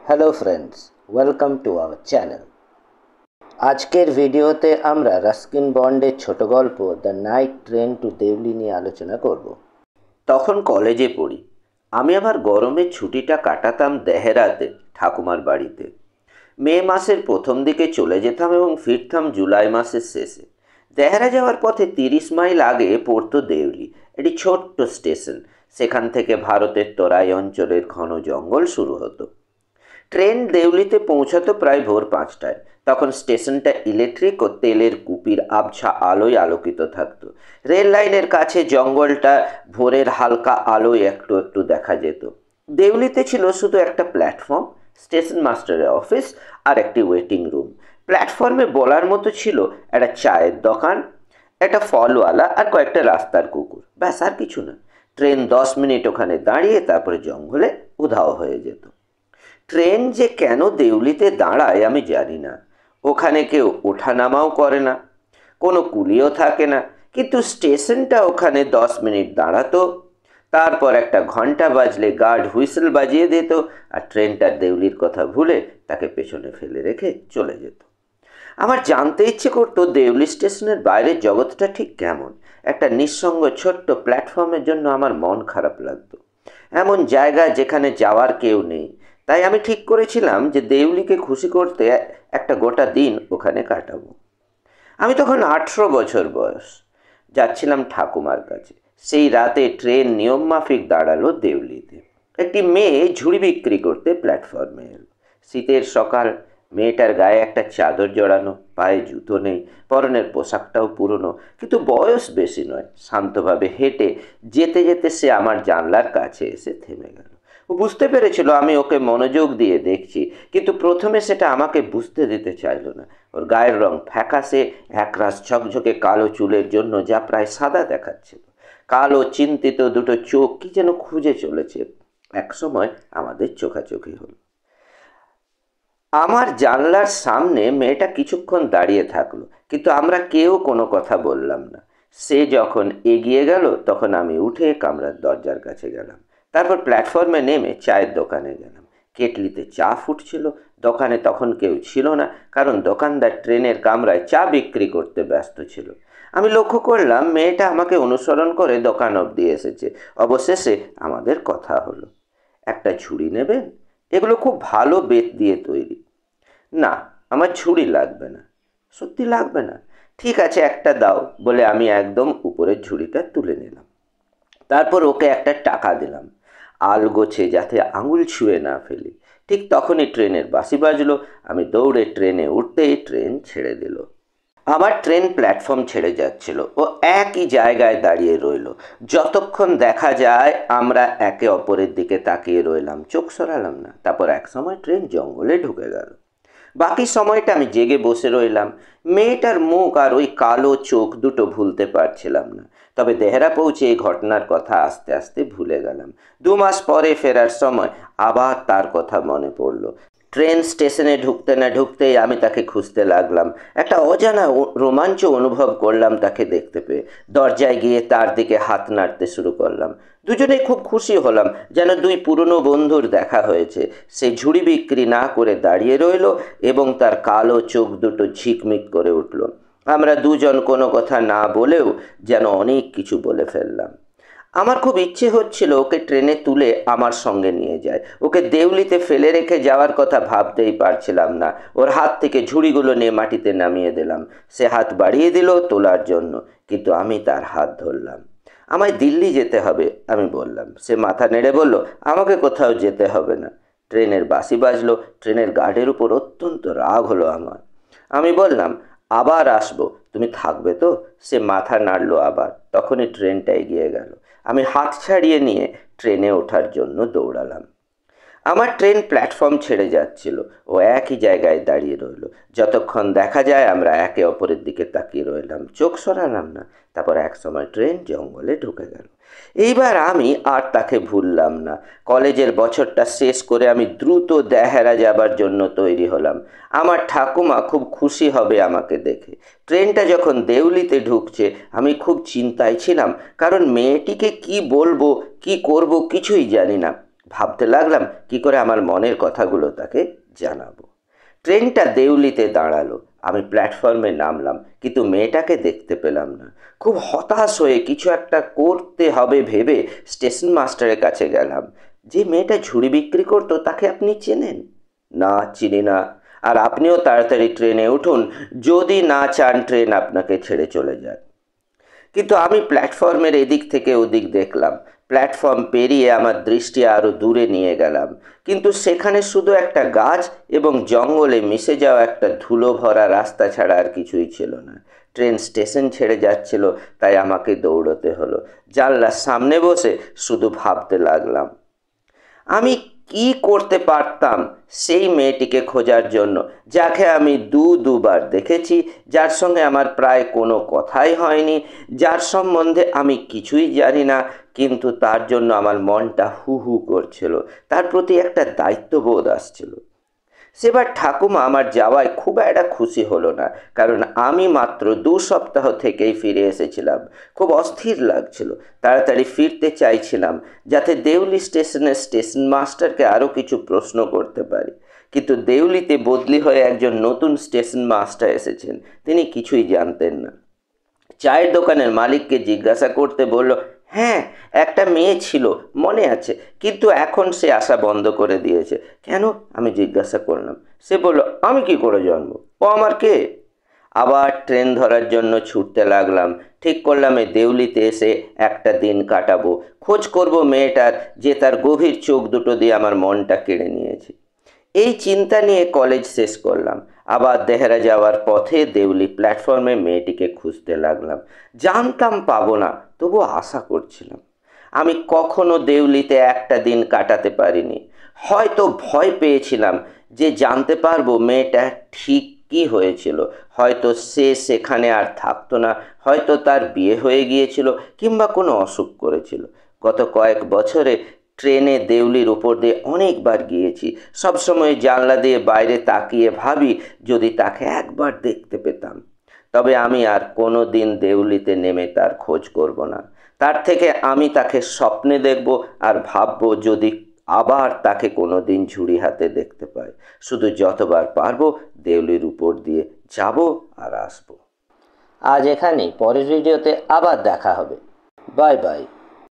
Hello friends, welcome to our channel. আজকের ভিডিওতে আমরা রাস্কিন বন্ডের ছোট গল্প the night train to Deoli নিয়ে আলোচনা করব। তখন কলেজে পড়ি। আমি আমার গরমের ছুটিটা কাটাতাম দেহেরাতে, ঠাকুমার বাড়িতে। মে মাসের প্রথম দিকে চলে যেতাম এবং ফিরতাম জুলাই মাসের শেষে। দেহেরা যাওয়ার পথে 30 মাইল আগে পড়তো দেউলি, একটি ছোট্ট স্টেশন। সেখান থেকে ভারতের তরাই অঞ্চলের ঘন জঙ্গল শুরু হতো। ট্রেন দেউলিতে পৌঁছাতো প্রায় ভোর 5টায়। তখন স্টেশনটা ইলেকট্রিক ও তেলের কুপির আবছা আলোয় আলোকিত থাকতো। রেল লাইনের কাছে জঙ্গলটা ভোরের হালকা আলোয় একটু একটু দেখা যেত। দেউলিতে ছিল শুধু একটা প্ল্যাটফর্ম, স্টেশন মাস্টারের অফিস আর একটি ওয়েটিং রুম। প্ল্যাটফর্মে বলার মতো ছিল একটা চায়ের দোকান, একটা ফলওয়ালা আর কয়েকটা রাস্তার কুকুর, ব্যাস আর কিছু না। ট্রেন 10 মিনিট ওখানে দাঁড়িয়ে তারপরে জঙ্গলে উধাও হয়ে যেত। ট্রেন যে কেন দেউলিতে দাঁড়ায় আমি জানি না। ওখানে কেউ ওঠানামাও করে না, কোনো কুলিও থাকে না, কিন্তু স্টেশনটা ওখানে 10 মিনিট দাঁড়াতো। তারপর একটা ঘন্টা বাজলে গার্ড হুইসেল বাজিয়ে দিত, আর ট্রেনটার দেউলির কথা ভুলে তাকে পেছনে ফেলে রেখে চলে যেত। আমার জানতে ইচ্ছে করতো দেউলি স্টেশনের বাইরের জগৎটা ঠিক কেমন। একটা নিঃসঙ্গ ছোট্ট প্ল্যাটফর্মের জন্য আমার মন খারাপ লাগতো। এমন জায়গা যেখানে যাওয়ার কেউ নেই। তাই আমি ঠিক করেছিলাম যে দেউলিকে খুশি করতে একটা গোটা দিন ওখানে কাটাবো। আমি তখন 18 বছর বয়স। যাচ্ছিলাম ঠাকুমার কাছে। সেই রাতে ট্রেন নিয়মমাফিক দাঁড়ালো দেউলিতে। একটি মেয়ে ঝুড়ি বিক্রি করতে প্ল্যাটফর্মে এলো। শীতের সকাল। মেয়েটার গায়ে একটা চাদর জড়ানো, পায়ে জুতো নেই, পরনের পোশাকটাও পুরনো, কিন্তু বয়স বেশি নয়। শান্তভাবে হেঁটে যেতে যেতে সে আমার জানলার কাছে এসে থেমে গেল। ও বুঝতে পেরেছিল আমি ওকে মনোযোগ দিয়ে দেখছি, কিন্তু প্রথমে সেটা আমাকে বুঝতে দিতে চাইল না। ওর গায়ের রং ফ্যাকাশে, একরাশ ঝকঝকে কালো চুলের জন্য যা প্রায় সাদা দেখাচ্ছিল। কালো চিন্তিত দুটো চোখ কি যেন খুঁজে চলেছে। একসময় আমাদের চোখাচোখি হলো। আমার জানলার সামনে মেয়েটা কিছুক্ষণ দাঁড়িয়ে থাকলো, কিন্তু আমরা কেউ কোনো কথা বললাম না। সে যখন এগিয়ে গেল তখন আমি উঠে কামরার দরজার কাছে গেলাম। তারপর প্ল্যাটফর্মে নেমে চায়ের দোকানে গেলাম। কেটলিতে চা ফুটছিল। দোকানে তখন কেউ ছিল না, কারণ দোকানদার ট্রেনের কামরায় চা বিক্রি করতে ব্যস্ত ছিল। আমি লক্ষ্য করলাম মেয়েটা আমাকে অনুসরণ করে দোকান অবধি এসেছে। অবশেষে আমাদের কথা হলো। একটা ঝুড়ি নেবেন? এগুলো খুব ভালো বেত দিয়ে তৈরি। না, আমার ঝুড়ি লাগবে না। সত্যি লাগবে না? ঠিক আছে, একটা দাও বলে আমি একদম উপরের ঝুড়িটা তুলে নিলাম। তারপর ওকে একটা টাকা দিলাম, আলগোছে যাতে আঙুল ছুঁয়ে না ফেলি। ঠিক তখনই ট্রেনের বাঁশি বাজলো। আমি দৌড়ে ট্রেনে উঠতেই ট্রেন ছেড়ে দিল। আমার ট্রেন প্ল্যাটফর্ম ছেড়ে যাচ্ছিল। ও একই জায়গায় দাঁড়িয়ে রইল। যতক্ষণ দেখা যায় আমরা একে অপরের দিকে তাকিয়ে রইলাম, চোখ সরালাম না। তারপর একসময় ট্রেন জঙ্গলে ঢুকে গেল। বাকি সময়টা আমি জেগে বসে রইলাম। মেয়েটার মুখ আর ওই কালো চোখ দুটো ভুলতে পারছিলাম না। তবে দেহরা পৌঁছে এই ঘটনার কথা আস্তে আস্তে ভুলে গেলাম। 2 মাস পরে ফেরার সময় আবার তার কথা মনে পড়ল। ট্রেন স্টেশনে ঢুকতে না ঢুকতেই আমি তাকে খুঁজতে লাগলাম। একটা অজানা রোমাঞ্চ অনুভব করলাম তাকে দেখতে পেয়ে। দরজায় গিয়ে তার দিকে হাত নাড়তে শুরু করলাম। দুজনেই খুব খুশি হলাম, যেন দুই পুরনো বন্ধুর দেখা হয়েছে। সে ঝুড়ি বিক্রি না করে দাঁড়িয়ে রইল এবং তার কালো চোখ দুটো ঝিকমিক করে উঠল। আমরা দুজন কোনো কথা না বলেও যেন অনেক কিছু বলে ফেললাম। আমার খুব ইচ্ছে হচ্ছিল ওকে ট্রেনে তুলে আমার সঙ্গে নিয়ে যায়। ওকে দেউলিতে ফেলে রেখে যাওয়ার কথা ভাবতেই পারছিলাম না। ওর হাত থেকে ঝুড়িগুলো নিয়ে মাটিতে নামিয়ে দিলাম। সে হাত বাড়িয়ে দিল তোলার জন্য, কিন্তু আমি তার হাত ধরলাম। আমায় দিল্লি যেতে হবে, আমি বললাম। সে মাথা নেড়ে বলল, আমাকে কোথাও যেতে হবে না। ট্রেনের বাঁশি বাজলো। ট্রেনের গার্ডের উপর অত্যন্ত রাগ হলো আমার। আমি বললাম, আবার আসবো, তুমি থাকবে তো? সে মাথা নাড়লো আবার। তখনই ট্রেনটা এগিয়ে গেল। আমি হাত ছাড়িয়ে নিয়ে ট্রেনে ওঠার জন্য দৌড়ালাম। আমার ট্রেন প্ল্যাটফর্ম ছেড়ে যাচ্ছিল। ও একই জায়গায় দাঁড়িয়ে রইল। যতক্ষণ দেখা যায় আমরা একে অপরের দিকে তাকিয়ে রইলাম, চোখ সরালাম না। তারপর একসময় ট্রেন জঙ্গলে ঢুকে গেল। এইবার আমি আর তাকে ভুললাম না। কলেজের বছরটা শেষ করে আমি দ্রুত দেহেরা যাবার জন্য তৈরি হলাম। আমার ঠাকুমা খুব খুশি হবে আমাকে দেখে। ট্রেনটা যখন দেউলিতে ঢুকছে আমি খুব চিন্তায় ছিলাম, কারণ মেয়েটিকে কি বলবো কি করব কিছুই জানি না। ভাবতে লাগলাম কি করে আমার মনের কথাগুলো তাকে জানাবো। ট্রেনটা দেউলিতে দাঁড়ালো, আমি প্ল্যাটফর্মে নামলাম, কিন্তু মেয়েটাকে দেখতে পেলাম না। খুব হতাশ হয়ে কিছু একটা করতে হবে ভেবে স্টেশন মাস্টারের কাছে গেলাম। যে মেয়েটা ঝুড়ি বিক্রি করতো তাকে আপনি চেনেন? না, চিনি না। আর আপনিও তাড়াতাড়ি ট্রেনে উঠুন, যদি না চান ট্রেন আপনাকে ছেড়ে চলে যায়। কিন্তু আমি প্ল্যাটফর্মের এদিক থেকে ওদিক দেখলাম, প্ল্যাটফর্ম পেরিয়ে আমার দৃষ্টি আরও দূরে নিয়ে গেলাম, কিন্তু সেখানে শুধু একটা গাছ এবং জঙ্গলে মিশে যাওয়া একটা ধুলো ভরা রাস্তা ছাড়া আর কিছুই ছিল না। ট্রেন স্টেশন ছেড়ে যাচ্ছিল, তাই আমাকে দৌড়তে হলো। জানলার সামনে বসে শুধু ভাবতে লাগলাম আমি কি করতে পারতাম সেই মেয়েটিকে খোঁজার জন্য, যাকে আমি দুবার দেখেছি, যার সঙ্গে আমার প্রায় কোনো কথাই হয়নি, যার সম্বন্ধে আমি কিছুই জানি না, কিন্তু তার জন্য আমার মনটা হু হু করছিল, তার প্রতি একটা দায়িত্ববোধ আসছিল। সেবার ঠাকুমা আমার যাওয়ায় খুব একটা খুশি হলো না, কারণ আমি মাত্র 2 সপ্তাহ থেকেই ফিরে এসেছিলাম। খুব অস্থির লাগছিল, তাড়াতাড়ি ফিরতে চাইছিলাম, যাতে দেউলি স্টেশনের স্টেশন মাস্টারকে আরও কিছু প্রশ্ন করতে পারি। কিন্তু দেউলিতে বদলি হয়ে একজন নতুন স্টেশন মাস্টার এসেছেন, তিনি কিছুই জানতেন না। চায়ের দোকানের মালিককে জিজ্ঞাসা করতে বলল, হ্যাঁ, একটা মেয়ে ছিল, মনে আছে, কিন্তু এখন সে আসা বন্ধ করে দিয়েছে। কেন, আমি জিজ্ঞাসা করলাম। সে বলল, আমি কি করে জানবো, ও আমার কে? আবার ট্রেন ধরার জন্য ছুটতে লাগলাম। ঠিক করলাম এই দেউলিতে এসে একটা দিন কাটাবো, খোঁজ করব মেয়েটার, যে তার গভীর চোখ দুটো দিয়ে আমার মনটা কেড়ে নিয়েছে। এই চিন্তা নিয়ে কলেজ শেষ করলাম। আবার দেহরা যাওয়ার পথে দেউলি প্ল্যাটফর্মে মেয়েটিকে খুঁজতে লাগলাম। জানতাম পাবো না, তবু আশা করছিলাম। আমি কখনো দেউলিতে একটা দিন কাটাতে পারিনি। হয়তো ভয় পেয়েছিলাম যে জানতে পারবো মেয়েটা ঠিক কী হয়েছিল। হয়তো সে সেখানে আর থাকতো না, হয়তো তার বিয়ে হয়ে গিয়েছিল, কিংবা কোনো অসুখ করেছিল। গত কয়েক বছরে ট্রেনে দেউলির উপর দিয়ে অনেকবার গিয়েছি। সবসময় জানলা দিয়ে বাইরে তাকিয়ে ভাবি যদি তাকে একবার দেখতে পেতাম। তবে আমি আর কোনো দিন দেউলিতে নেমে তার খোঁজ করব না। তার থেকে আমি তাকে স্বপ্নে দেখব আর ভাববো যদি আবার তাকে কোনো দিন ঝুড়ি হাতে দেখতে পাই। শুধু যতবার পারবো দেউলির উপর দিয়ে যাব আর আসবো। আজ এখানেই, পরের ভিডিওতে আবার দেখা হবে। Bye bye.